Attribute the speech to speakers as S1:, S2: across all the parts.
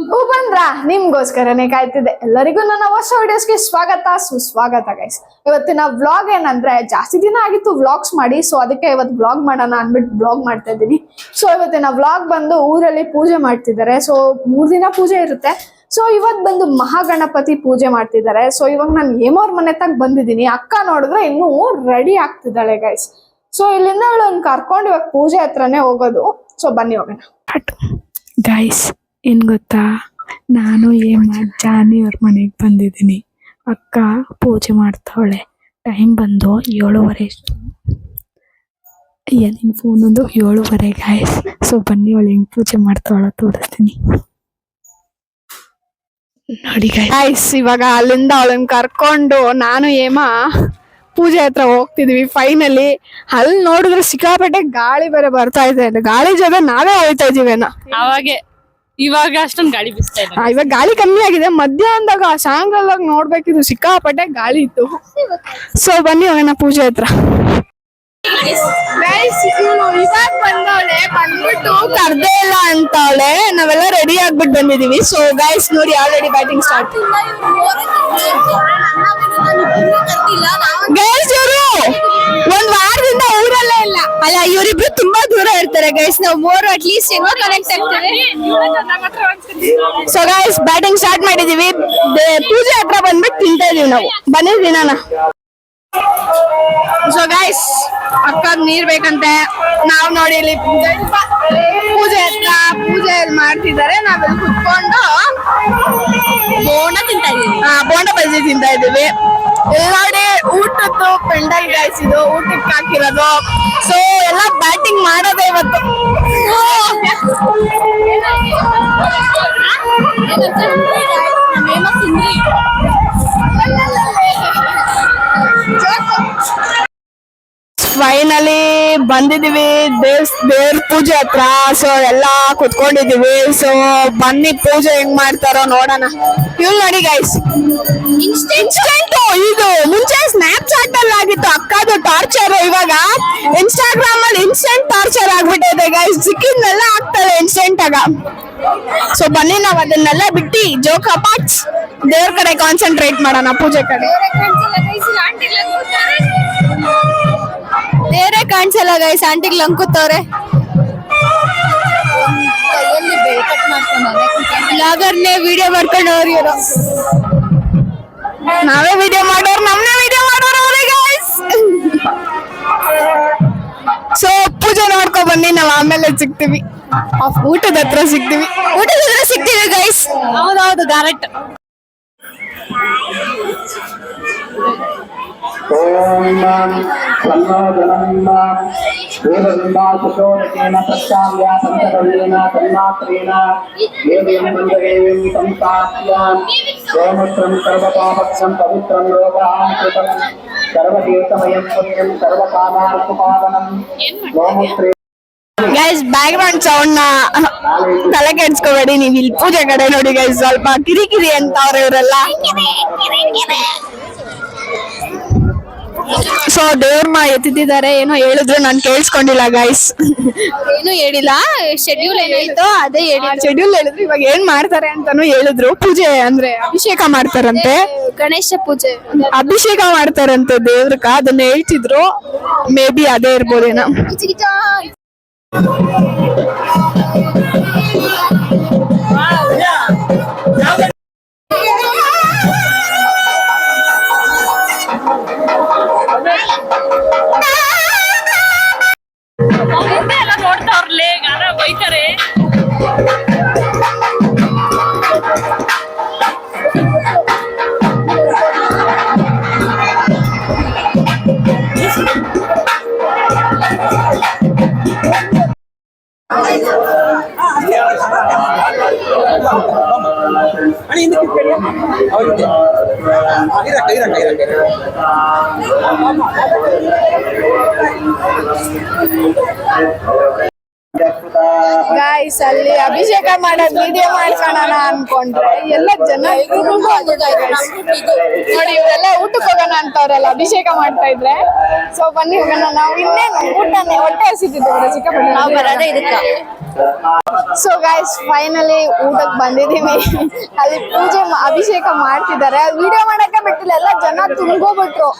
S1: ಹೂ ಬಂದ್ರಾ ನಿಮ್ಗೋಸ್ಕರನೇ ಕಾಯ್ತಿದ್ದೆ. ಎಲ್ಲರಿಗೂ ನನ್ನ ಹೊಸ ವಿಡಿಯೋಸ್ಗೆ ಸ್ವಾಗತ ಸುಸ್ವಾಗತ ಗೈಸ್. ಇವತ್ತಿನ ವ್ಲಾಗ್ ಏನಂದ್ರೆ ಜಾಸ್ತಿ ದಿನ ಆಗಿತ್ತು ವ್ಲಾಗ್ಸ್ ಮಾಡಿ, ಸೊ ಅದಕ್ಕೆ ಇವತ್ತು ವ್ಲಾಗ್ ಮಾಡೋಣ ಅಂದ್ಬಿಟ್ಟು ವ್ಲಾಗ್ ಮಾಡ್ತಾ ಇದ್ದೀನಿ. ಸೊ ಇವತ್ತಿನ ವ್ಲಾಗ್ ಬಂದು ಊರಲ್ಲಿ ಪೂಜೆ ಮಾಡ್ತಿದ್ದಾರೆ. ಸೊ 3 ದಿನ ಪೂಜೆ ಇರುತ್ತೆ. ಸೊ ಇವತ್ತು ಬಂದು ಮಹಾಗಣಪತಿ ಪೂಜೆ ಮಾಡ್ತಿದ್ದಾರೆ. ಸೊ ಇವಾಗ ನಾನು ಹೇಮೋರ್ ಮನೆ ತಗ ಬಂದಿದ್ದೀನಿ. ಅಕ್ಕ ನೋಡಿದ್ರೆ ಇನ್ನೂ ರೆಡಿ ಆಗ್ತಿದ್ದಾಳೆ ಗೈಸ್. ಸೊ ಇಲ್ಲಿಂದ ಅವಳನ್ನ ಕರ್ಕೊಂಡು ಇವಾಗ ಪೂಜೆ ಹತ್ರನೇ ಹೋಗೋದು. ಸೊ ಬನ್ನಿ ಹೋಗೋಣ.
S2: ಗೈಸ್ ಏನ್ ಗೊತ್ತಾ, ನಾನು ಜಾನಿ ಅವ್ರ ಮನೆಗೆ ಬಂದಿದ್ದೀನಿ. ಅಕ್ಕ ಪೂಜೆ ಮಾಡ್ತಾವಳೆ. ಟೈಮ್ ಬಂದು 7:30. ನಿನ್ ಫೋನ್ ಒಂದು 7:30 ಗೈಸ್. ಸೊ ಬನ್ನಿ ಅವಳು ಹೆಂಗ್ ಪೂಜೆ ಮಾಡ್ತಾವಳ ತೋರಿಸ್ತೀನಿ ನೋಡಿ
S1: ಗೈಸ್. ಇವಾಗ ಅಲ್ಲಿಂದ ಅವಳನ್ನ ಕರ್ಕೊಂಡು ನಾನು ಪೂಜೆ ಹತ್ರ ಹೋಗ್ತಿದ್ವಿ. ಫೈನಲಿ ಅಲ್ಲಿ ನೋಡಿದ್ರೆ ಸಿಕ್ಕಾಪಟ್ಟೆ ಗಾಳಿ ಬೇರೆ ಬರ್ತಾ ಇದೆ. ಗಾಳಿ ಜೊತೆ ನಾವೇ ಹೋಗ್ತಾ ಇದೀವೇನ.
S2: ಇವಾಗ ಅಷ್ಟೊಂದು ಗಾಳಿ ಬಿಸ್ತಾ ಇದೆ.
S1: ಇವಾಗ ಗಾಳಿ ಕಮ್ಮಿ ಆಗಿದೆ. ಮಧ್ಯಾಹ್ನದಾಗ ಸಾಯಂಕಾಲ ನೋಡ್ಬೇಕಿದ್ರು ಸಿಕ್ಕಾಪಟ್ಟೆ ಗಾಳಿ ಇತ್ತು. ಸೊ ಬನ್ನಿ ಹೋಗೋಣ ಪೂಜೆ ಹತ್ರ. ಇವಾಗ ಬಂದವಳೆ, ಬಂದ್ಬಿಟ್ಟು ಕರ್ದೇ ಇಲ್ಲ ಅಂತವಳೆ. ನಾವೆಲ್ಲ ರೆಡಿ ಆಗ್ಬಿಟ್ಟು ಬಂದಿದೀವಿ. ಸೊ ಗೈಸ್ ನೋಡಿ ಆಲ್ರೆಡಿ ಬ್ಯಾಟಿಂಗ್ ಸ್ಟಾರ್ಟ್. ಗೈಸ್ ಇವರು ಒಂದ್ ವಾರದಿಂದ ಊರಲ್ಲೇ ಇಲ್ಲ ಅಲ್ಲ. ಇವರಿಬ್ರು ತುಂಬಾ ದೂರ ಇರ್ತಾರೆ ಗೈಸ್. ನಾವು 3 ಅಟ್ಲೀಸ್ಟ್ ಏನೋ ಕನೆಕ್ಟ್ ಆಗ್ತೇವೆ. ಸೊ ಗೈಸ್ ಬ್ಯಾಟಿಂಗ್ ಸ್ಟಾರ್ಟ್ ಮಾಡಿದೀವಿ. ಪೂಜೆ ಹತ್ರ ಬಂದ್ಬಿಟ್ಟು ತಿಂತಾ ಇದೀವಿ ನಾವು. ಬನ್ನಿ ದಿನಾನ. ಸೊ ಗೈಸ್ ಅಕ್ಕಗ್ ನೀರ್ ಬೇಕಂತೆ. ನಾವ್ ನೋಡಿ ಇಲ್ಲಿ ಪೂಜೆ ಹತ್ರ ಪೂಜೆ ಮಾಡ್ತಿದ್ದಾರೆ. ನಾವೆಲ್ಲಿ ಕುತ್ಕೊಂಡು ಬೋಂಡ ಬಜ್ಜಿ ತಿಂತಾ ಇದೀವಿ. ನೋಡಿ ಊಟದ್ದು ಪೆಂಡಲ್ ಗೈಸ್, ಇದು ಊಟಕ್ಕೆ ಹಾಕಿರೋದು. ಸೊ ಎಲ್ಲ ಬ್ಯಾಟಿಂಗ್ ಮಾಡೋದೇ ಇವತ್ತು. ಫೈನಲಿ ಬಂದಿದೀವಿ ದೇವ್ರ ಪೂಜೆ ಹತ್ರ. ಸೊ ಎಲ್ಲಾ ಕುತ್ಕೊಂಡಿದೀವಿ. ಸೊ ಬನ್ನಿ ಪೂಜೆ ಹೆಂಗ್ ಮಾಡ್ತಾರೋ ನೋಡೋಣ. ಇವ್ರು ನೋಡಿ ಗೈಸ್, ಇನ್ಸ್ಟೆಂಟ್ ಇದು ಮುಂಚೆ ಸ್ನ್ಯಾಪ್ಚಾಟ್ ಅಲ್ಲಿ ಆಗಿತ್ತು ಅಕ್ಕದು ಟಾರ್ಚರ್. ಇವಾಗ ಇನ್ಸ್ಟಾಗ್ರಾಮ್ ಅಲ್ಲಿ ಇನ್ಸ್ಟೆಂಟ್ ಟಾರ್ಚರ್ ಆಗ್ಬಿಟ್ಟಿದೆ ಗೈಸ್. ಸಿಕ್ಕಿದ್ನೆಲ್ಲ ಆಗ್ತದೆ ಇನ್ಸ್ಟೆಂಟ್ ಆಗ. ಸೊ ಬನ್ನಿ ನಾವ್ ಅದನ್ನೆಲ್ಲ ಬಿಟ್ಟು ಜೋಕ್ ಅಪಾಟ್ಸ್ ದೇವ್ರ ಕಡೆ ಕಾನ್ಸಂಟ್ರೇಟ್ ಮಾಡೋಣ. ಪೂಜೆ ಕಡೆ ಬೇರೆ ಕಾಣಿಸಲ್ಲ ಗೈಸ್. ಆಂಟಿಗ್ ಲಂಕುತ್ತವ್ರೆ. ಬ್ಲಾಗರ್ನೇ ವಿಡಿಯೋ ಮಾಡ್ಕೊಂಡು ಅವ್ರಿ. ನಾವೇ ವಿಡಿಯೋ ಮಾಡೋರು, ನಮ್ನೇ ವಿಡಿಯೋ ಮಾಡೋರು ಅವ್ರೆ ಗೈಸ್. ಸೊ ಪೂಜೆ ನೋಡ್ಕೊ ಬನ್ನಿ. ನಾವ್ ಆಮೇಲೆ ಸಿಗ್ತೀವಿ. ಊಟದ ಹತ್ರ ಸಿಗ್ತೀವಿ ಗೈಸ್. ಹೌದೌದು ಕರೆಕ್ಟ್.
S3: ಓಂ ದೇವದಿಂದಾಶೋದಕೇನ ಸತ್ಯಾಮ್ಯ ಸಂತಕಲ್ಲೇನ ತನ್ಮಾತ್ರೇಣ ದೇವೀಂ ಮಂದದೇವೀಂ ಸಂಸ್ಥಾಪ್ಯ ಗೋಮೂತ್ರಂ ಸರ್ವಪಾಪಕ್ಷಂ ಪವಿತ್ರಂ ರೋಗಾಂಕೃತಂ ಸರ್ವತೀರ್ಥಮಯಂ ಪುಣ್ಯಂ ಸರ್ವಕಾಮಾರ್ಥಪಾವನಂ ಗೋಮೂತ್ರೇ.
S1: ಗೈಸ್ ಬ್ಯಾಕ್ ಗ್ರೌಂಡ್ ಸೌಂಡ್ ನ ತಲೆ ಕೆಡ್ಸ್ಕೋಬೇಡಿ. ನೀವು ಇಲ್ಲಿ ಪೂಜೆ ಕಡೆ ನೋಡಿ ಗೈಸ್, ಸ್ವಲ್ಪ ಕಿರಿಕಿರಿ ಅಂತ ಅವ್ರ ಇವರೆಲ್ಲ. ಸೊ ದೇವ್ರನ್ನ ಎತ್ತಿದ್ದಾರೆ. ಏನೋ ಹೇಳಿದ್ರು ನಾನು ಕೇಳಿಸ್ಕೊಂಡಿಲ್ಲ ಗೈಸ್. ಏನು ಹೇಳಿಲ್ಲ. ಶೆಡ್ಯೂಲ್ ಏನಾಯ್ತೋ ಅದೇ ಶೆಡ್ಯೂಲ್ ಹೇಳಿದ್ರು. ಇವಾಗ ಏನ್ ಮಾಡ್ತಾರೆ ಅಂತಾನು ಹೇಳಿದ್ರು. ಪೂಜೆ ಅಂದ್ರೆ ಅಭಿಷೇಕ ಮಾಡ್ತಾರಂತೆ. ಗಣೇಶ ಪೂಜೆ ಅಭಿಷೇಕ ಮಾಡ್ತಾರಂತೆ ದೇವ್ರಕ್ಕ. ಅದನ್ನ ಹೇಳ್ತಿದ್ರು. ಮೇ ಬಿ ಅದೇ ಇರ್ಬೋದೇನೋ.
S2: ನೋಡ್ತಾವ್ರಲ್ಲೇ ಗಾನ ಬೈತಾರೆ.
S1: ಗಾಯ್ಸ್ ಅಲ್ಲಿ ಅಭಿಷೇಕ ಮಾಡೋದ್ ವಿಡಿಯೋ ಮಾಡ್ಕೊಳ್ಳೋಣ ಅನ್ಕೊಂಡ್ರೆ ಎಲ್ಲ ಜನ ನೋಡಿ ಇವರೆಲ್ಲ ಊಟಕ್ಕೆ ಹೋಗೋಣ ಅಂತವ್ರಲ್ಲ ಅಭಿಷೇಕ ಮಾಡ್ತಾ ಇದ್ರೆ. ಸೊ ಬನ್ನಿ ಹೋಗೋಣ. ನಾವು ಇನ್ನೇನು ಊಟನೇ ಹೊಟ್ಟೆ ಹಸಿತಿದ್ದೇವೆ ಚಿಕ್ಕಪಟ್ಟಣ. ಸೊ ಗೈಸ್ ಫೈನಲಿ ಊಟಕ್ಕೆ ಬಂದಿದೀವಿ. ಅಲ್ಲಿ ಪೂಜೆ ಅಭಿಷೇಕ ಮಾಡ್ತಿದ್ದಾರೆ. ವಿಡಿಯೋ ಮಾಡಕ್ಕೆ ಬಿಟ್ಟಿಲ್ಲ, ಎಲ್ಲ ಜನ ತುಂಬೋಗ್ಬಿಟ್ರು.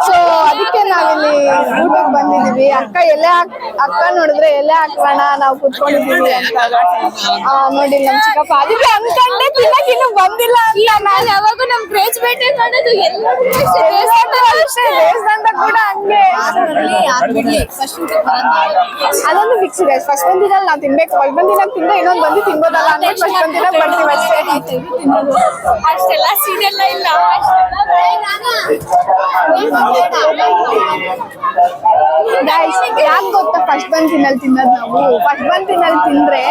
S1: ಸೊ ಅದಕ್ಕೆ ನಾವಿಲ್ಲಿ ಊಟಕ್ಕೆ ಬಂದಿದೀವಿ. ಅಕ್ಕ ನೋಡಿದ್ರೆ ಎಲೆ ಹಾಕೋಣ ನಾವು ಕುತ್ಕೊಂಡಿದೀವಿ ಅಂತ ನೋಡಿ ನಮ್ ಚಿಕ್ಕಪ್ಪ. ಅದಕ್ಕೆ ಅನ್ಕೊಂಡೆ ತಿನ್ನಕ್ ಇನ್ನು ಬಂದಿಲ್ಲ ಅಂತ. ನಾನು ಯಾವಾಗ ನಮ್ ಕ್ರೇಜ್ ಬೇಟೆ ಮಾಡೋದು ದೇವಸ್ಥಾನ ಕೂಡ ಹಂಗೆ ಅದೊಂದು ಫಿಕ್ಸ್ ಇದೆ. ಫಸ್ಟ್ ಒಂದ್ ದಿನ ನಾವು ತಿನ್ಬೇಕು, ಫಸ್ಟ್ ಒಂದ್ ದಿನ ತಿಂದ್ರೆ ಇನ್ನೊಂದ್ ಬಂದು ತಿನ್ಬೋದಲ್ಲ ಅಂದ್ರೆ ಫಸ್ಟ್ ಒಂದ್ ದಿನ ಬರ್ತೀವಿ ಅಷ್ಟೇ. ಅಷ್ಟೆಲ್ಲ ಸೀರಿಯಲ್ ಇಲ್ಲ. ಯಾಕೆ ಗೊತ್ತಾ ಫಸ್ಟ್ ಬಂದ್ ತಿನ್ನಲ್ ತಿನ್ನೋದ್ ನಾವು. ಫಸ್ಟ್ ಬಂದ್ ತಿನ್ನಲ್ ತಿಂದ್ರೆ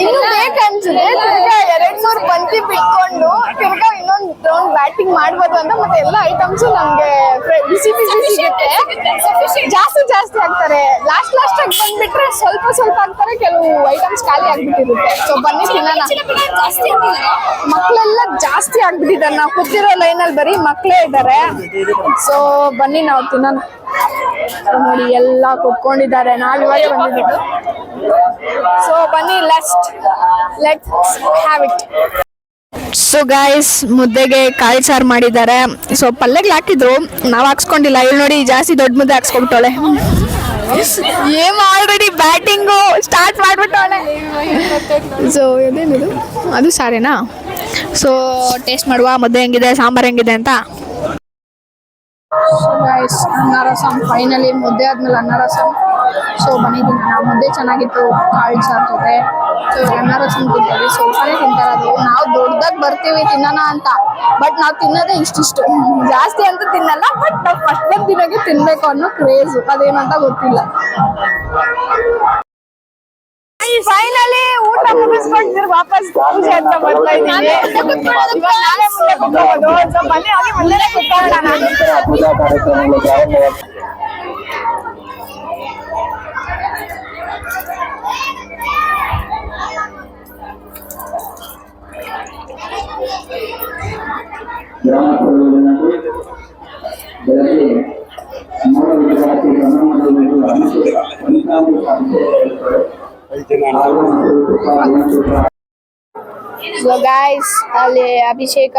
S1: ಇನ್ನು ಬೇಕನ್ಸುತ್ತೆ. ತಿರ್ಗಾ 2-3 ಬಂತಿ ಬಿಟ್ಕೊಂಡು ತಿರ್ಗಾ ಇನ್ನೊಂದ್ ರೌಂಡ್ ಬ್ಯಾಟಿಂಗ್ ಮಾಡ್ಬೋದು ಅಂತ. ಮತ್ತೆ ಎಲ್ಲ ಐಟಮ್ಸ್ ನಮ್ಗೆ ಬಿಸಿ ಬಿಸಿ ಸಿಗುತ್ತೆ. ಜಾಸ್ತಿ ಹಾಕ್ತಾರೆ. ಲಾಸ್ಟ್ ಆಗಿ ಬಂದ್ಬಿಟ್ರೆ ಸ್ವಲ್ಪ ಹಾಕ್ತಾರೆ. ಕೆಲವು ಐಟಮ್ಸ್ ಖಾಲಿ ಆಗ್ಬಿಟ್ಟಿರುತ್ತೆ. ಸೊ ಬನ್ನಿ ತಿನ್ನೋಣ. ಮಕ್ಳೆಲ್ಲ ಜಾಸ್ತಿ ಆಗ್ಬಿಟ್ಟಿದ್ದಾರೆ. ನಾವು ಕೂತಿರೋ ಲೈನಲ್ಲಿ ಬರೀ ಮಕ್ಳೇ ಇದ್ದಾರೆ. ಸೊ ಬನ್ನಿ ನಾವು ತಿನ್ನೋಣ. ನೋಡಿ ಎಲ್ಲ ಕುತ್ಕೊಂಡಿದ್ದಾರೆ. ನಾವ್ ಇವಾಗ ಬಂದಿದ್ದು. ಸೊ ಬನ್ನಿ let's have it. So guys ಮುದ್ದೆಗೆ ಕಾಳು ಸಾರು ಮಾಡಿದ್ದಾರೆ. ಸೊ ಪಲ್ಯಗಳು ಹಾಕಿದ್ರು, ನಾವ್ ಹಾಕ್ಸ್ಕೊಂಡಿಲ್ಲ. ಇಲ್ಲಿ ನೋಡಿ ಜಾಸ್ತಿ ದೊಡ್ಡ ಮುದ್ದೆ ಹಾಕ್ಸ್ಕೊಬಿಟ್ಟವಳೆ. ಏನ್ ಆಲ್ರೆಡಿ ಬ್ಯಾಟಿಂಗು ಸ್ಟಾರ್ಟ್ ಮಾಡ್ಬಿಟ್ಟವಳೆ. ಸೊ ಇದೇನಿದು, ಅದು ಸಾರೇನಾ? ಸೊ ಟೇಸ್ಟ್ ಮಾಡುವ ಮುದ್ದೆ ಹೆಂಗಿದೆ, ಸಾಂಬಾರ್ ಹೆಂಗಿದೆ ಅಂತ. ಗೈಸ್ ಅನ್ನ ರಸಂ ಫೈನಲಿ ಮುದ್ದೆ ಆದ್ಮೇಲೆ ಅನ್ನ ರಸಂ. ಸೊ ಬಂದಿದ್ದೀನಿ ನಾವು. ಮುದ್ದೆ ಚೆನ್ನಾಗಿತ್ತು ಕಾಳು ಸಾರು ಜೊತೆ. ಸೊ ಅನ್ನ ರಸಂ ತಿಂತೀವಿ, ಸ್ವಲ್ಪನೇ ತಿಂತಾರದು. ನಾವು ದೊಡ್ಡದಾಗಿ ಬರ್ತೀವಿ ತಿನ್ನೋಣ ಅಂತ, ಬಟ್ ನಾವು ತಿನ್ನೋದೇ ಇಷ್ಟಿಷ್ಟು, ಜಾಸ್ತಿ ಅಂತ ತಿನ್ನಲ್ಲ. ಬಟ್ ನಾವು ಫಸ್ಟ್ ಬಂದು ದಿನಕ್ಕೆ ತಿನ್ಬೇಕು ಅನ್ನೋ ಕ್ರೇಜು, ಅದೇನಂತ ಗೊತ್ತಿಲ್ಲ. ಫೈನಲಿ ಊಟ ಮುಗಿಸ್ಕೊಂಡು ವಾಪಸ್ ಪೂಜೆ ಅಂತ ಬರ್ತಾ ಇದ್ದೀವಿ. ನಾವೇ ಮುಂದೆ ಕುತ್ಕೋಬೋದು. ಸೊ ಬನ್ನಿ ಹೋಗಿ ಮುಂದೆ ಕುತ್ಕೊಳ್ಳೋಣ.
S3: ಪೂಜಾ ಕಾರ್ಯಕ್ರಮಗಳು ಪ್ರಾರಂಭ.
S1: ಸೊ ಗೈಸ್ ಅಲ್ಲಿ ಅಭಿಷೇಕ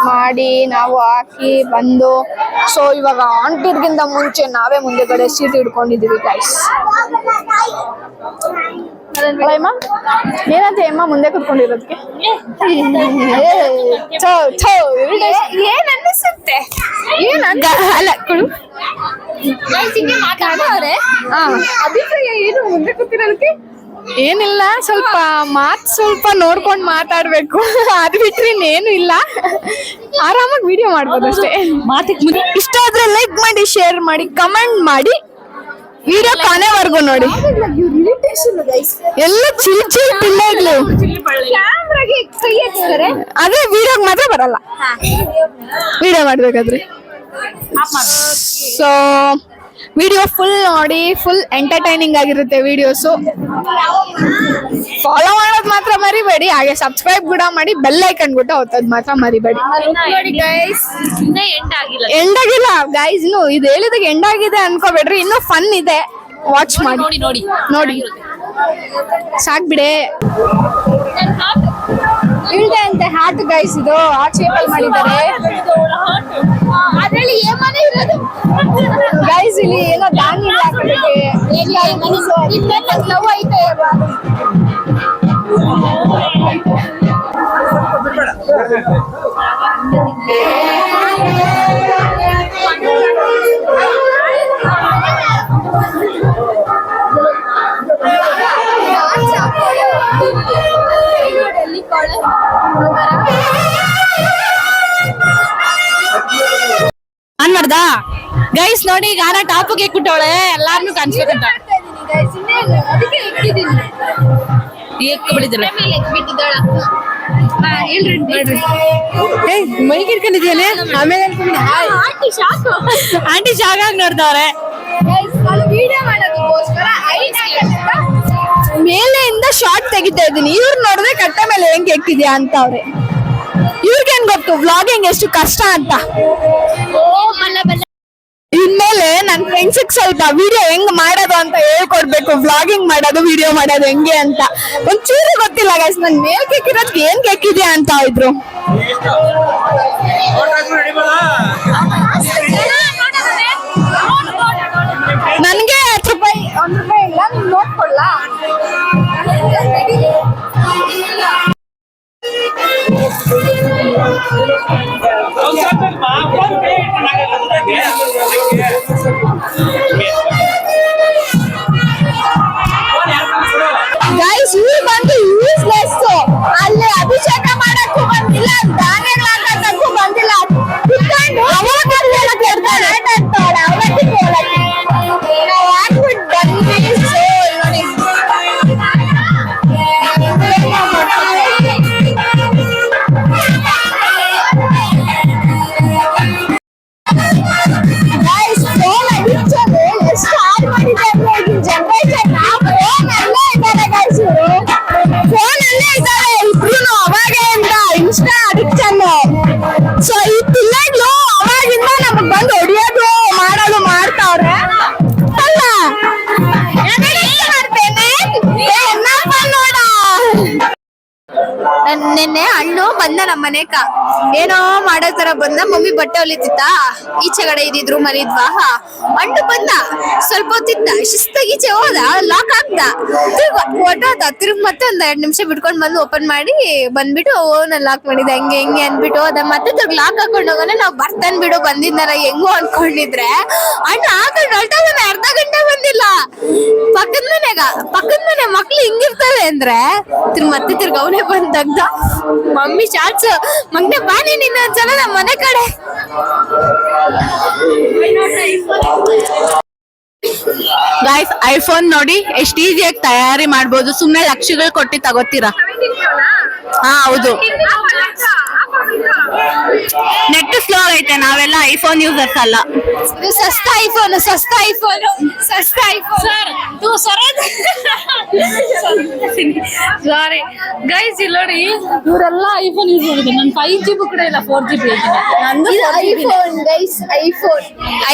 S1: ಮಾಡಿ ನಾವು ಹಾಕಿ ಬಂದು. ಸೊ ಇವಾಗ ಆಂಟಿರ್ಗಿಂತ ಮುಂಚೆ ನಾವೇ ಮುಂದೆಗಡೆ ಸೀಟ್ ಹಿಡ್ಕೊಂಡಿದೀವಿ ಗೈಸ್. ಅಮ್ಮ ಏನಂತ ಅಮ್ಮ ಮುಂದೆ ಕುತ್ಕೊಂಡಿರೋದಕ್ಕೆ ಏನ್ ಅನ್ನಿಸುತ್ತೆ? ಅಲ್ಲ ಕುಳು ಅಭಿಪ್ರಾಯ ಏನು ಮುಂದೆ ಕೂತಿರೋದಕ್ಕೆ? ಏನಿಲ್ಲ, ಸ್ವಲ್ಪ ನೋಡ್ಕೊಂಡು ಮಾತಾಡ್ಬೇಕು. ಅದು ಬಿಟ್ರೆ ಇನ್ನೇನು ಇಲ್ಲ. ಆರಾಮಾಗಿ ವಿಡಿಯೋ ಮಾಡ್ಬೋದು ಅಷ್ಟೇ. ಇಷ್ಟ ಆದ್ರೆ ಲೈಕ್ ಮಾಡಿ, ಶೇರ್ ಮಾಡಿ, ಕಮೆಂಟ್ ಮಾಡಿ, ವಿಡಿಯೋ ಕೊನೆವರೆಗೂ ನೋಡಿ. ಎಲ್ಲ ಚಿಲ್ ಪಿಳ್ಳೆಗಳು ಆದ್ರೆ ವಿಡಿಯೋಗ್ ಮಾತ್ರ ಬರಲ್ಲ. ವಿಡಿಯೋ ಮಾಡ್ಬೇಕಾದ್ರೆ ಸೊ ವಿಡಿಯೋ ಫುಲ್ ನೋಡಿ. ಫುಲ್ ಎಂಟರ್ಟೈನಿಂಗ್ ಆಗಿರುತ್ತೆ ವಿಡಿಯೋಸು. ಫಾಲೋ ಮಾಡೋದು ಮಾತ್ರ ಮರಿಬೇಡಿ. ಹಾಗೆ ಸಬ್ಸ್ಕ್ರೈಬ್ ಕೂಡ ಮಾಡಿ, ಬೆಲ್ ಐಕನ್ ಕೂಡ ಒತ್ತೋದು ಮಾತ್ರ ಮರಿಬೇಡಿ. ಎಂಡ್ ಆಗಿಲ್ಲ ಗೈಸ್, ಇನ್ನು ಇದು ಹೇಳಿದಾಗ ಎಂಡ್ ಆಗಿದೆ ಅನ್ಕೋಬೇಡ್ರಿ. ಇನ್ನೂ ಫನ್ ಇದೆ, ವಾಚ್ ಮಾಡಿ ನೋಡಿ. ಸಾಕ್ ಬಿಡೆ. ಇಳ್ದೆ ಅಂತೆ ಹಾರ್ಟ್ ಗೈಸ್, ಇದು ಹಾರ್ಟ್ ಶೇಪ್ ಅಲ್ಲಿ ಮಾಡಿದ್ದಾರೆ. ಅದ್ರಲ್ಲಿ ಏಮನೆ ಇರೋದು ಗೈಸ್. ಇಲ್ಲಿ ಏನೋ ದಾನಿ ಲವ್ ಐತೆ.
S2: ಆನ್ ಮಾಡ್ದಾ ಗೈಸ್? ನೋಡಿ ಗಾನ ಟಾಪಿಗೆ ಇಕ್ಬಿಟ್ಟವಳೆ, ಎಲ್ಲಾರನು ಕಾಣಿಸ್ಬೇಕಂತ. ಮೈಕ್ ಇಟ್ಕೊಂಡಿದ್ಯಾನೆ. ಆಮೇಲೆ ಆಂಟಿ ಶಾಕ್ ಆಗಿ ನೋಡ್ದವ್ರೆ.
S1: ವಿಡಿಯೋ ಮಾಡೋದಕ್ಕೋಸ್ಕರ
S2: ಮೇಲೆಯಿಂದ ಶಾರ್ಟ್ ತೆಗಿತಾ ಇದ್ದೀನಿ. ಇವ್ರು ನೋಡಿದ್ರೆ ಕಟ್ಟೆ ಮೇಲೆ ಹೆಂಗ್ ಎಕ್ಕಿದ್ಯಾ ಅಂತ ಅವ್ರೆ. ಇವ್ರಿಗೇನ್ ಗೊತ್ತು ವ್ಲಾಗಿಂಗ್ ಎಷ್ಟು ಕಷ್ಟ ಅಂತ. ಇನ್ಮೇಲೆ ನನ್ ಫ್ರೆಂಡ್ಸಿಗೆ ಸ್ವಲ್ಪ ವಿಡಿಯೋ ಹೆಂಗ್ ಮಾಡೋದು ಅಂತ ಹೇಳ್ಕೊಡ್ಬೇಕು. ವ್ಲಾಗಿಂಗ್ ಮಾಡೋದು ವಿಡಿಯೋ ಮಾಡೋದು ಹೆಂಗೆ ಅಂತ ಒಂಚೂರು ಗೊತ್ತಿಲ್ಲ ಗೈಸ್. ನನ್ ಮೇಲ್ ಕೆಕ್ಕಿರೋದ್ಗೆ ಏನ್ ಕೆಕ್ಕಿದ್ಯಾ ಅಂತ ಇದ್ರು. ನನ್ಗೆ 10 ರೂಪಾಯಿ 1 ರೂಪಾಯಿ ಇಲ್ಲ, ನೀನ್ ನೋಡ್ಕೊಳ್ಳಾ. ಗೈಸ್ ಇವ್ರು ಬಂದು ಯೂಸ್ಲೆಸ್. ಅಲ್ಲಿ ಅಭಿಷೇಕ ಮಾಡಕ್ಕೂ ಬಂದಿಲ್ಲ, ಧಾನ್ಯಗಳು ಹಾಕಕ್ಕೂ ಬಂದಿಲ್ಲ. ಕುತ್ಕೊಂಡು ಅವಲಕ್ಕಿ ಕೇಳ್ತಾಳೆ ಅವಲಕ್ಕಿ ನಾವು ಹಾಕ್ಬಿಟ್ಟು ಬಂದ್ವಿ. ಸೊ ನೋಡಿ ಗೈಸ್ ಫೋನ್ ಅಡಿಕ್ಷನ್ ಎಷ್ಟು ಆನ್ ಮಾಡಿದೆ ಅಂದ್ರೆ ಈ ಜನರೇಷನ್ ಫೋನ್ ಅಲ್ಲೇ ಇದ್ದಾರೆ ಗೈಸ್. ಇವರು ಫೋನ್ ಅಲ್ಲೇ ಇದ್ದಾರೆ ಇಬ್ರು ಅವಾಗಿಂದ ಇನ್ಸ್ಟಾ ಅಡಿಕ್ಷನ್. ಸೊ ಈ ಪಿಲ್ಲಗಳು ಅವಾಗಿಂದ ನಮಗ್ ಬಂದು ಹೊಡಿಯೋದು ಮಾಡೋದು ಮಾಡ್ತಾವ್ರೆ ಅಲ್ಲ. ನಿನ್ನೆ ಹಣ್ಣು ಬಂದ ನಮ್ಮ ಮನೆಕ ಏನೋ ಮಾಡೋ ತರ ಬಂದ. ಮಮ್ಮಿ ಬಟ್ಟೆ ಹೊಲಿತಿತ್ತ, ಈಚೆಗಡೆ ಇದ್ದಿದ್ರು ಮನಿದ್ವಾ. ಹಣ್ಣು ಬಂದ, ಸ್ವಲ್ಪ ಹೊತ್ತಿದ್ದ, ಶಿಸ್ತಾಗಿ ಈಚೆ ಹೋದ, ಲಾಕ್ ಹಾಕ್ದ, ಹೊಟ್ಟೋದ. ತಿರುಗ್ ಮತ್ತೆ ಒಂದ್ 2 ನಿಮಿಷ ಬಿಟ್ಕೊಂಡ್ ಬಂದು ಓಪನ್ ಮಾಡಿ ಬಂದ್ಬಿಟ್ಟು ಓನ್ ಲಾಕ್ ಮಾಡಿದ. ಹಂಗೆ ಹೆಂಗೆ ಅನ್ಬಿಟ್ಟು ಹೋದ. ಮತ್ತೆ ತಿರ್ಗ್ ಲಾಕ್ ಹಾಕೊಂಡ್ ಹೋಗೋಣ. ನಾವ್ ಬರ್ತನ್ ಬಿಡು ಬಂದಿದ್ದಾರ ಹೆಂಗೋ ಅನ್ಕೊಂಡಿದ್ರೆ ಹಣ್ಣು ಹಾಕೊಂಡ್ ಹೊರಟೋಗೋಣ. ಅರ್ಧ ಗಂಟೆ ಬಂದಿಲ್ಲ. ಪಕ್ಕದ ಮನೆ ಮಕ್ಳು ಹಿಂಗಿರ್ತವೆ ಅಂದ್ರೆ ಮತ್ತೆ ತಿರ್ಗ ಅವನೇ ಬಂದಾಗ ಮಮ್ಮಿ ಶಾರ್ಟ್ಸ್ ಮಗ್ನೆ ಬಾನಿ ನಿನ್ನ ಜನ ನಮ್ಮ ಮನೆ ಕಡೆ. ಗೈಸ್ ಐಫೋನ್ ನೋಡಿ ಎಷ್ಟು ಈಸಿಯಾಗಿ ತಯಾರಿ ಮಾಡ್ಬೋದು. ಸುಮ್ನೆ ಲಕ್ಷಗಳು ಕೊಟ್ಟು ತಗೋತೀರಾ. ಹಾ ಹೌದು, ನೆಟ್ ಸ್ಲೋ ಐತೆ. ನಾವೆಲ್ಲ ಐಫೋನ್ ಯೂಸರ್ಸ್ ಅಲ್ಲ. ಇದು ಸಸ್ತಾ ಐಫೋನ್ ಸರ್.
S4: ಸಾರಿ ಗೈಸ್, ಇಲ್ಲಿ ನೋಡಿ ಇವರೆಲ್ಲ ಐಫೋನ್ ಯೂಸ್ ಮಾಡಿದ್ರು. ನನ್ 5GB ಕೂಡ ಇಲ್ಲ, 4GB
S2: ನಂದು iPhone guys.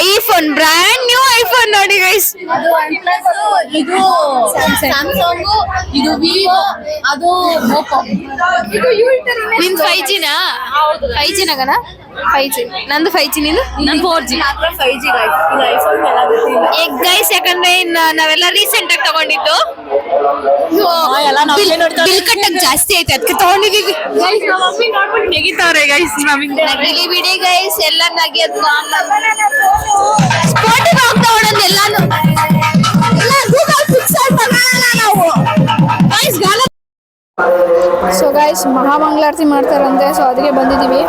S2: IPhone brand new iPhone ನೋಡಿ ಗೈಸ್.
S4: ಇದು ಸ್ಯಾಮ್ಸಂಗ್, ಇದು ವಿವೋ, ಅದು ಓಪೋ.
S2: ನಿನ್ 5G ನಾ? 5G ನಗನ 5G. ನಂದು 5G, ನಿಂದು?
S4: ನನ್ 4G.
S2: 5G guys. ಯಾಕಂದ್ರೆ ನಾವೆಲ್ಲ ರೀಸೆಂಟ್ ಆಗಿ ತಗೊಂಡಿದ್ದು. ಬಿಲ್ ಕಟ್ಟಕ್ ಜಾಸ್ತಿ ಐತೆ, ಅದಕ್ಕೆ ತಗೊಂಡಿದೀವಿ.
S4: ಮಮ್ಮಿ ನೋಡ್ಬಿಟ್ಟು ನೆಗಿತಾವ್ರೆ ಗೈಸ್.
S2: ನಗಿಲಿ ಬಿಡಿ ಗೈಸ್, ಎಲ್ಲ ನಗಿಯೋದು. ಸ್ಪಾಟಿಗೆ ಹೋಗ್ತಾ ಹೊಡೋದು ಎಲ್ಲಾನು. ಎಲ್ಲ ಗೂಗಲ್ ಪಿಕ್ಸೆಲ್ ತಗೊಳ್ಳಲ್ಲ ನಾವು ಗೈಸ್. ಸೊ ಗೈಸ್ ಮಹಾಮಂಗಳಾರತಿ ಮಾಡ್ತಾರಂತೆ. ಸೊ ಅದಕ್ಕೆ ಬಂದಿದ್ದೀವಿ.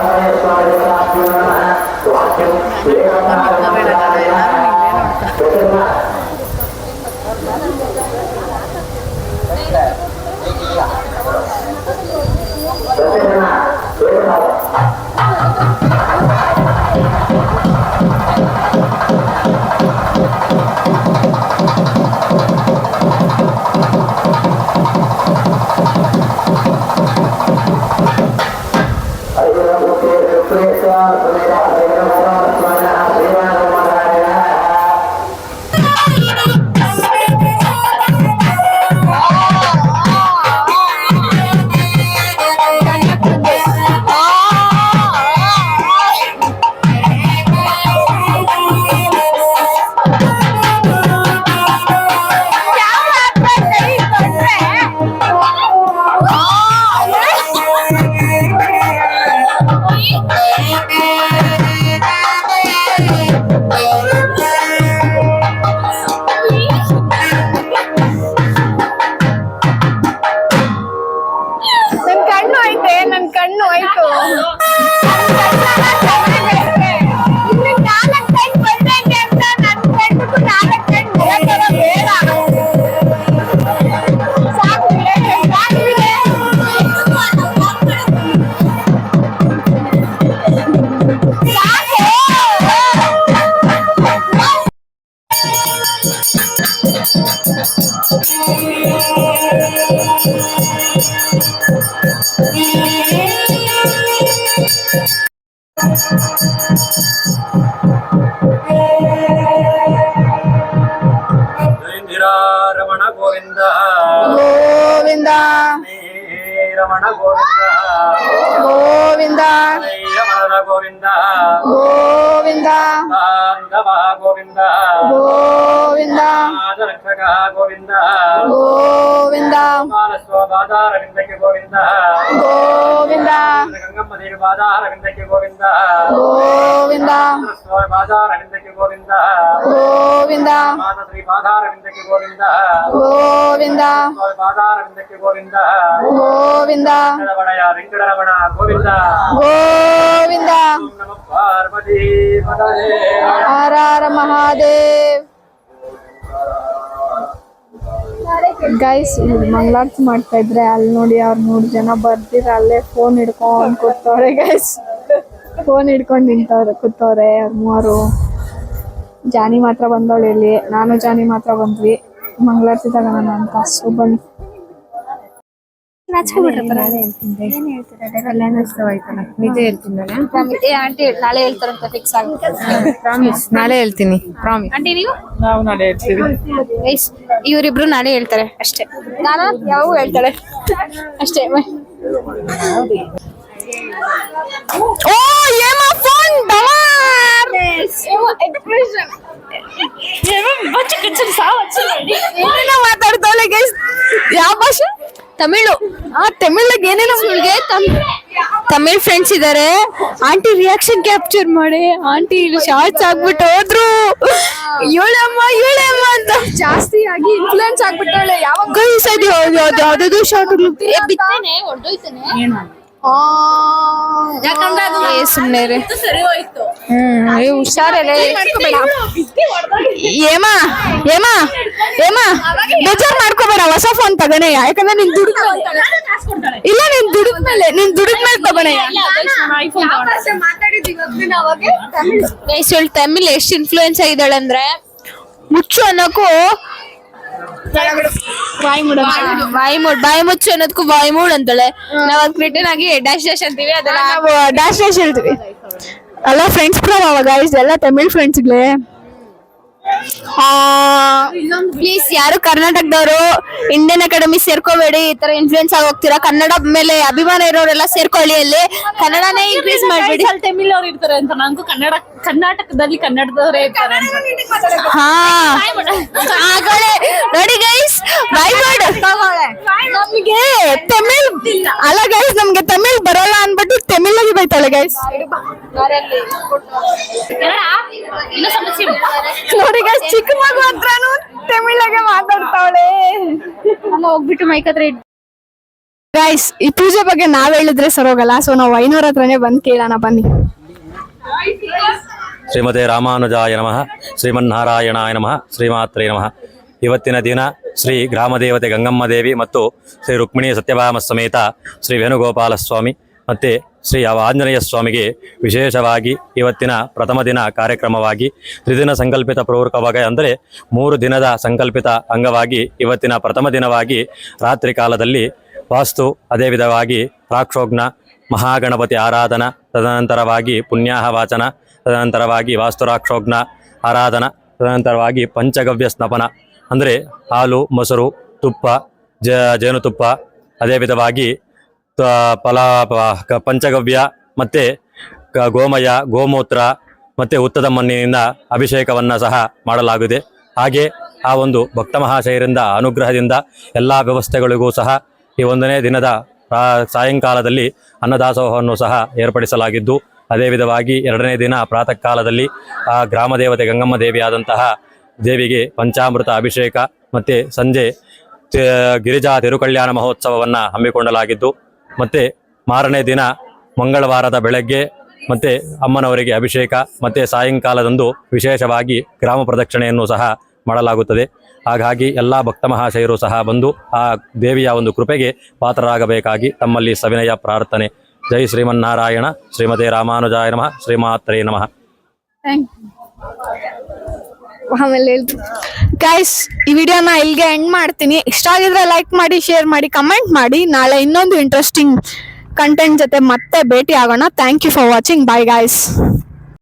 S2: ನನ್ ಕಣ್ಣು ಆಯ್ತು.
S1: ಗೋವಿಂದ
S3: ಶ್ರೀಯಮನ ಗೋವಿಂದ
S1: ಗೋವಿಂದ
S3: ಬಾಂಧವ ಗೋವಿಂದ
S1: ಗೋವಿಂದ
S3: ರಕ್ಷಕ ಗೋವಿಂದ
S1: ಗೋವಿಂದ
S3: ಬಾಧಾರವಿಂದಕ್ಕೆ ಗೋವಿಂದ
S1: ಗೋವಿಂದ
S3: ಗಂಗಮ್ಮ ದೇವಿ ಬಾಧಾರವಿಂದಕ್ಕೆ ಗೋವಿಂದ
S1: ಗೋವಿಂದ
S3: ಬಾಧಾರವಿಂದಕ್ಕೆ ಗೋವಿಂದ
S1: ಗೋವಿಂದ
S3: ಮಾತಾ ಶ್ರೀ ಬಾಧಾರವಿಂದಕ್ಕೆ ಗೋವಿಂದ
S1: ಗೋವಿಂದ
S3: ಬಾಧಾರವಿಂದಕ್ಕೆ ಗೋವಿಂದ
S1: ಗೋವಿಂದ
S3: ಬಡಯ ವೆಂಕಟರಮಣ ಗೋವಿಂದ
S1: ಗೋವಿಂದ
S3: ನಮ ಪಾರ್ವತಿ ಪದೇ
S1: ಹರ ಹರ ಮಹಾದೇವ್. ಗೈಸ್ ಇಲ್ಲಿ ಮಂಗಳಾರತಿ ಮಾಡ್ತಾ ಇದ್ರೆ ಅಲ್ಲಿ ನೋಡಿ ಅವ್ರು 3 ಜನ ಬರ್ದಿರ ಅಲ್ಲೇ ಫೋನ್ ಹಿಡ್ಕೊಂಡ್ ಕೂತವ್ರೆ ಗೈಸ್. ಫೋನ್ ಹಿಡ್ಕೊಂಡ್ ನಿಂತವ್ರೆ ಕೂತವ್ರೆ ಅವ್ರ 3. ಜಾನಿ ಮಾತ್ರ ಬಂದವಳು ಇಲ್ಲಿ, ನಾನು ಜಾನಿ ಮಾತ್ರ ಬಂದ್ವಿ ಮಂಗಳಾರತಿ ತಗೋಣ ಅಂತ. ಸೊ ಬನ್ನಿ.
S2: ನಿಜ ಹೇಳ್ತೀನಿ ಆಂಟಿ ನಾಳೆ ಹೇಳ್ತಾರಂತ ಫಿಕ್ಸ್ ಆಗುತ್ತೆ.
S5: ಪ್ರಾಮಿಸ್ ನಾಳೆ ಹೇಳ್ತೀನಿ ಪ್ರಾಮಿಸ್.
S2: ಆಂಟಿ ನೀವು
S3: ನಾವು ನಾಳೆ ಹೇಳ್ತೀವಿ.
S2: ಗೈಸ್ ಇವರಿಬ್ರು ನಾಳೆ ಹೇಳ್ತಾರೆ ಅಷ್ಟೇ. ನಾನು ಯಾವಾಗ ಹೇಳ್ತಾಳೆ ಅಷ್ಟೇ.
S1: ಓ ಏಮಾ ಫೋನ್ ಏನೇನೋ ಮಾತಾಡ್ತಾವಳೆ ಗೈಸ್. ಯಾವ ಭಾಷೆ?
S2: ತಮಿಳು.
S1: ತಮಿಳಾಗ ಏನೇನೋ
S2: ತಮಿಳ್ ಫ್ರೆಂಡ್ಸ್ ಇದಾರೆ. ಆಂಟಿ ರಿಯಾಕ್ಷನ್ ಕ್ಯಾಪ್ಚರ್ ಮಾಡಿ ಆಂಟಿ ಇಲ್ಲಿ ಶಾರ್ಟ್ಸ್ ಆಗ್ಬಿಟ್ಟು ಹೋದ್ರು.
S1: ಇವಳಮ್ಮ ಅಂತ ಜಾಸ್ತಿ ಆಗಿ ಇನ್ಫ್ಲೂಯೆನ್ಸ್ ಆಗ್ಬಿಟ್ಟವಳೆ. ಯಾವಾಗ
S2: ಗೈಸ್ ಅದು ಯಾವ್ದು ಶಾರ್ಟ್ ಬಿತ್ತೇನೆ ಹೊರಡೋಯ್ತಾನೆ.
S4: ಯಾಕಂದ್ರೆ ಅದು
S2: ಸುಮ್ಮನೆ
S4: ಸರಿ ಹೋಯ್ತು.
S2: ಹುಷಾರಲ್ಲ
S1: ಏಮಾ ಬೇಜಾರ್ ಮಾಡ್ಕೋಬೇಡ, ಹೊಸ ಫೋನ್ ತಗೋಣ. ಯಾಕಂದ್ರೆ ನಿನ್ ದುಡ್ಡು ಇಲ್ಲ, ನಿನ್ ದುಡಿದ್ಮೇಲೆ ತಗೋಣ.
S2: ಗೈಸ್ ತಮಿಳ್ ಎಷ್ಟು ಇನ್ಫ್ಲೂಯೆನ್ಸ್ ಆಗಿದ್ದಾಳೆ ಅಂದ್ರೆ ಮುಚ್ಚು ಅನ್ನೋಕ್ಕೂ ಬಾಯಿ ಮುಚ್ಚು ಅನ್ನೋದಕ್ಕೂ ಬಾಯಿ ಮೂಡ್ ಅಂತಾಳೆ. ನಾವ್ ಅದ್ ರಿಟರ್ನ್ ಆಗಿ ಡ್ಯಾಶ್ ಅಂತೀವಿ. ಅದೆಲ್ಲ
S1: ನಾವು ಡ್ಯಾಶ್ ಹೇಳ್ತೀವಿ. ಅಲ್ಲ ಫ್ರೆಂಡ್ಸ್ ಗೈಸ್, ಎಲ್ಲ ತಮಿಳ್ ಫ್ರೆಂಡ್ಸ್ಗಳೇ.
S2: ಪ್ಲೀಸ್ ಯಾರು ಕರ್ನಾಟಕದವರು ಇಂಡಿಯನ್ ಅಕಾಡೆಮಿ ಸೇರ್ಕೋಬೇಡಿ. ಈ ತರ ಇನ್ಫ್ಲೂಯೆನ್ಸ್ ಆಗಿ ಹೋಗ್ತೀರಾ. ಕನ್ನಡ ಮೇಲೆ ಅಭಿಮಾನ ಇರೋರೆಲ್ಲ ಸೇರ್ಕೊಳ್ಳಿ. ಅಲ್ಲಿ ಕನ್ನಡನೇ ಇನ್ಕ್ರೀಸ್ ಮಾಡ್ಬಿಡಿ.
S4: ತಮಿಳ್ ಅವ್ರು ಇರ್ತಾರೆ ಅಂತ ನಂಗೂ ಕರ್ನಾಟಕದಲ್ಲಿ ಕನ್ನಡದವರೇ ಇರ್ತಾರೆ ಅಂತ.
S2: ನೋಡಿ ಗೈಸ್
S1: ನಮ್ಗೆ ತಮಿಳ್ ಅಲ್ಲ ಗೈಸ್, ನಮ್ಗೆ ತಮಿಳ್ ಬರಲ್ಲ ಅನ್ಬಿಟ್ಟು ತಮಿಳಾಗಿ ಬೈತಾಳೆ ಗೈಸ್.
S4: ಇನ್ನೂ ಸಮಸ್ಯೆ
S1: ನೋಡಿ ಗೈಸ್, ಚಿಕ್ಕ ಮಗು ಹತ್ರನು ತಮಿಳಾಗೆ ಮಾತಾಡ್ತಾವಳೆ.
S2: ಹೋಗ್ಬಿಟ್ಟು ಮೈಕ್ ಹತ್ರ
S1: ಗೈಸ್, ಈ ಪೂಜೆ ಬಗ್ಗೆ ನಾವ್ ಹೇಳಿದ್ರೆ ಸರೋಗಲ್ಲ. ಸೊ ನಾವು 500 ಹತ್ರನೇ ಬಂದ್ ಕೇಳೋಣ ಬನ್ನಿ.
S6: ಶ್ರೀಮತೆ ರಾಮಾನುಜಾಯ ನಮಃ, ಶ್ರೀಮನ್ನಾರಾಯಣಾಯ ನಮಃ, ಶ್ರೀಮಾತ್ರೇ ನಮಃ. ಇವತ್ತಿನ ದಿನ ಶ್ರೀ ಗ್ರಾಮದೇವತೆ ಗಂಗಮ್ಮ ದೇವಿ ಮತ್ತು ಶ್ರೀ ರುಕ್ಮಿಣಿ ಸತ್ಯಭಾಮ ಸಮೇತ ಶ್ರೀ ವೇಣುಗೋಪಾಲ ಸ್ವಾಮಿ ಮತ್ತು ಶ್ರೀ ಆಂಜನೇಯ ಸ್ವಾಮಿಗೆ ವಿಶೇಷವಾಗಿ ಇವತ್ತಿನ ಪ್ರಥಮ ದಿನ ಕಾರ್ಯಕ್ರಮವಾಗಿ ತ್ರಿದಿನ ಸಂಕಲ್ಪಿತ ಪೂರ್ವಕವಾಗಿ ಅಂದರೆ 3 ದಿನದ ಸಂಕಲ್ಪಿತ ಅಂಗವಾಗಿ ಇವತ್ತಿನ ಪ್ರಥಮ ದಿನವಾಗಿ ರಾತ್ರಿ ಕಾಲದಲ್ಲಿ ವಾಸ್ತು, ಅದೇ ವಿಧವಾಗಿ ರಾಕ್ಷೋಗ್ನ, ಮಹಾಗಣಪತಿ ಆರಾಧನಾ, ತದನಂತರವಾಗಿ ಪುಣ್ಯಾಹ ವಾಚನ, ತದನಂತರವಾಗಿ ವಾಸ್ತುರಾಕ್ಷೋಗ್ನ ಆರಾಧನಾ, ತದನಂತರವಾಗಿ ಪಂಚಗವ್ಯ ಸ್ನಪನ ಅಂದರೆ ಹಾಲು, ಮೊಸರು, ತುಪ್ಪ, ಜೇನುತುಪ್ಪ, ಅದೇ ವಿಧವಾಗಿ ಪಂಚಗವ್ಯ ಮತ್ತು ಗೋಮಯ, ಗೋಮೂತ್ರ ಮತ್ತು ಉತ್ತದ ಮಣ್ಣಿನಿಂದ ಅಭಿಷೇಕವನ್ನು ಸಹ ಮಾಡಲಾಗಿದೆ. ಹಾಗೆ ಆ ಒಂದು ಭಕ್ತ ಮಹಾಶಯರಿಂದ ಅನುಗ್ರಹದಿಂದ ಎಲ್ಲ ವ್ಯವಸ್ಥೆಗಳಿಗೂ ಸಹ ಈ 1ನೇ ದಿನದ ಸಾಯಂಕಾಲದಲ್ಲಿ ಅನ್ನದಾಸೋಹವನ್ನು ಸಹ ಏರ್ಪಡಿಸಲಾಗಿದ್ದು, ಅದೇ ವಿಧವಾಗಿ 2ನೇ ದಿನ ಪ್ರಾತಃ ಕಾಲದಲ್ಲಿ ಆ ಗ್ರಾಮದೇವತೆ ಗಂಗಮ್ಮ ದೇವಿಯಾದಂತಹ ದೇವಿಗೆ ಪಂಚಾಮೃತ ಅಭಿಷೇಕ ಮತ್ತು ಸಂಜೆ ಗಿರಿಜಾ ತಿರುಕಲ್ಯಾಣ ಮಹೋತ್ಸವವನ್ನು ಹಮ್ಮಿಕೊಳ್ಳಲಾಗಿದ್ದು, ಮತ್ತು ಮಾರನೇ ದಿನ ಮಂಗಳವಾರದ ಬೆಳಗ್ಗೆ ಮತ್ತು ಅಮ್ಮನವರಿಗೆ ಅಭಿಷೇಕ ಮತ್ತು ಸಾಯಂಕಾಲದಂದು ವಿಶೇಷವಾಗಿ ಗ್ರಾಮ ಪ್ರದಕ್ಷಿಣೆಯನ್ನು ಸಹ ಮಾಡಲಾಗುತ್ತದೆ. ಹಾಗಾಗಿ ಎಲ್ಲ ಭಕ್ತ ಮಹಾಶಯರು ಸಹ ಬಂದು ಆ ದೇವಿಯ ಒಂದು ಕೃಪೆಗೆ ಪಾತ್ರರಾಗಬೇಕಾಗಿ ತಮ್ಮಲ್ಲಿ ಸವಿನಯ ಪ್ರಾರ್ಥನೆ. ಜೈ ಶ್ರೀಮನ್ನಾರಾಯಣ. ಶ್ರೀಮತೆ ರಾಮಾನುಜಾಯ ನಮಃ. ಶ್ರೀಮಾತ್ರೇ ನಮಃ.
S1: ಆಮೇಲೆ ಗೈಸ್, ಈ ವಿಡಿಯೋನ ಇಲ್ಲಿಗೆ ಎಂಡ್ ಮಾಡ್ತೀನಿ. ಇಷ್ಟ ಆಗಿದ್ರೆ ಲೈಕ್ ಮಾಡಿ, ಶೇರ್ ಮಾಡಿ, ಕಮೆಂಟ್ ಮಾಡಿ. ನಾಳೆ ಇನ್ನೊಂದು ಇಂಟ್ರೆಸ್ಟಿಂಗ್ ಕಂಟೆಂಟ್ ಜೊತೆ ಮತ್ತೆ ಭೇಟಿ ಆಗೋಣ. Thank you for watching. Bye guys.